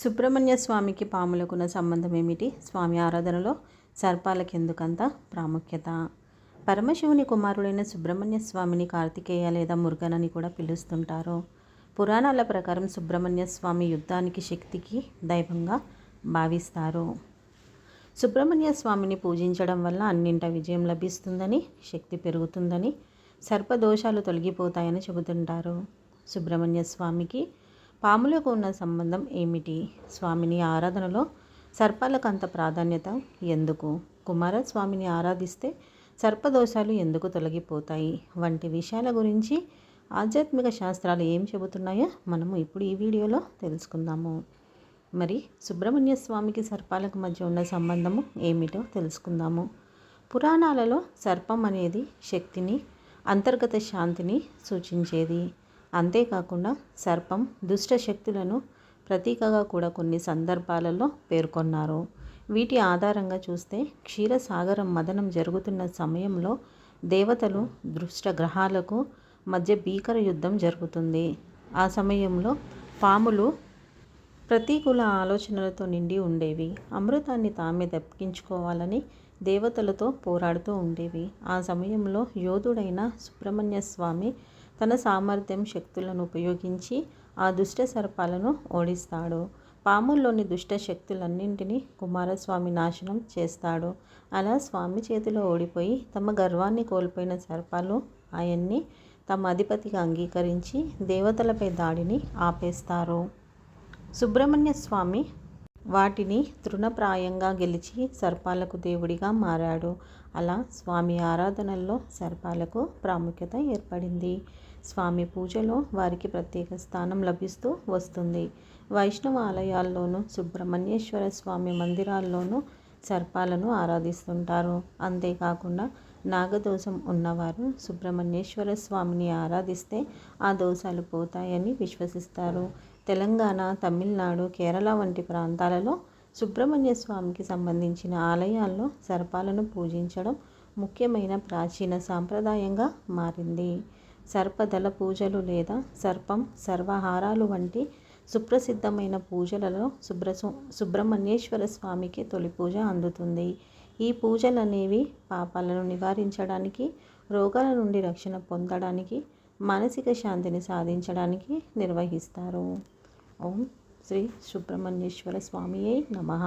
సుబ్రహ్మణ్య స్వామికి పాములకున్న సంబంధం ఏమిటి? స్వామి ఆరాధనలో సర్పాలకు ఎందుకంత ప్రాముఖ్యత? పరమశివుని కుమారుడైన సుబ్రహ్మణ్య స్వామిని కార్తికేయ లేదా మురుగన్ అని కూడా పిలుస్తుంటారు. పురాణాల ప్రకారం సుబ్రహ్మణ్య స్వామి యుద్ధానికి శక్తికి దైవంగా భావిస్తారు. సుబ్రహ్మణ్య స్వామిని పూజించడం వల్ల అన్నింట విజయం లభిస్తుందని, శక్తి పెరుగుతుందని, సర్పదోషాలు తొలగిపోతాయని చెబుతుంటారు. సుబ్రహ్మణ్య స్వామికి పాములకు ఉన్న సంబంధం ఏమిటి? స్వామిని ఆరాధనలో సర్పాలకు అంత ప్రాధాన్యత ఎందుకు? కుమారస్వామిని ఆరాధిస్తే సర్పదోషాలు ఎందుకు తొలగిపోతాయి? వంటి విషయాల గురించి ఆధ్యాత్మిక శాస్త్రాలు ఏం చెబుతున్నాయో మనము ఇప్పుడు ఈ వీడియోలో తెలుసుకుందాము. మరి సుబ్రహ్మణ్య స్వామికి సర్పాలకు మధ్య ఉన్న సంబంధము ఏమిటో తెలుసుకుందాము. పురాణాలలో సర్పం అనేది శక్తిని, అంతర్గత శాంతిని సూచించేది. అంతేకాకుండా సర్పం దుష్ట శక్తులను ప్రతీకగా కూడా కొన్ని సందర్భాలలో పేర్కొన్నారు. వీటి ఆధారంగా చూస్తే క్షీరసాగరం మదనం జరుగుతున్న సమయంలో దేవతలు దుష్ట గ్రహాలకు మధ్య భీకర యుద్ధం జరుగుతుంది. ఆ సమయంలో పాములు ప్రతికూల ఆలోచనలతో నిండి ఉండేవి. అమృతాన్ని తామే దక్కించుకోవాలని దేవతలతో పోరాడుతూ ఉండేవి. ఆ సమయంలో యోధుడైన సుబ్రహ్మణ్య స్వామి తన సామర్థ్యం, శక్తులను ఉపయోగించి ఆ దుష్ట సర్పాలను ఓడిస్తాడు. పాముల్లోని దుష్ట శక్తులన్నింటినీ కుమారస్వామి నాశనం చేస్తాడు. అలా స్వామి చేతిలో ఓడిపోయి తమ గర్వాన్ని కోల్పోయిన సర్పాలు ఆయన్ని తమ అధిపతిగా అంగీకరించి దేవతలపై దాడిని ఆపేస్తారు. సుబ్రహ్మణ్య స్వామి వాటిని తృణప్రాయంగా గెలిచి సర్పాలకు దేవుడిగా మారాడు. అలా స్వామి ఆరాధనల్లో సర్పాలకు ప్రాముఖ్యత ఏర్పడింది. స్వామి పూజలో వారికి ప్రత్యేక స్థానం లభిస్తూ వస్తుంది. వైష్ణవ ఆలయాల్లోనూ సుబ్రహ్మణ్యేశ్వర స్వామి మందిరాల్లోనూ సర్పాలను ఆరాధిస్తుంటారు. అంతేకాకుండా నాగదోషం ఉన్నవారు సుబ్రహ్మణ్యేశ్వర స్వామిని ఆరాధిస్తే ఆ దోషాలు పోతాయని విశ్వసిస్తారు. తెలంగాణ, తమిళనాడు, కేరళ వంటి ప్రాంతాలలో సుబ్రహ్మణ్య స్వామికి సంబంధించిన ఆలయాల్లో సర్పాలను పూజించడం ముఖ్యమైన ప్రాచీన సాంప్రదాయంగా మారింది. సర్పదళ పూజలు లేదా సర్పం సర్వహారాలు వంటి సుప్రసిద్ధమైన పూజలలో సుబ్రహ్మణ్యేశ్వర స్వామికి తొలి పూజ అందుతుంది. ఈ పూజలనేవి పాపాలను నివారించడానికి, రోగాల నుండి రక్షణ పొందడానికి, మానసిక శాంతిని సాధించడానికి నిర్వహిస్తారు. ఓం శ్రీ సుబ్రహ్మణ్యేశ్వర స్వామియే నమః.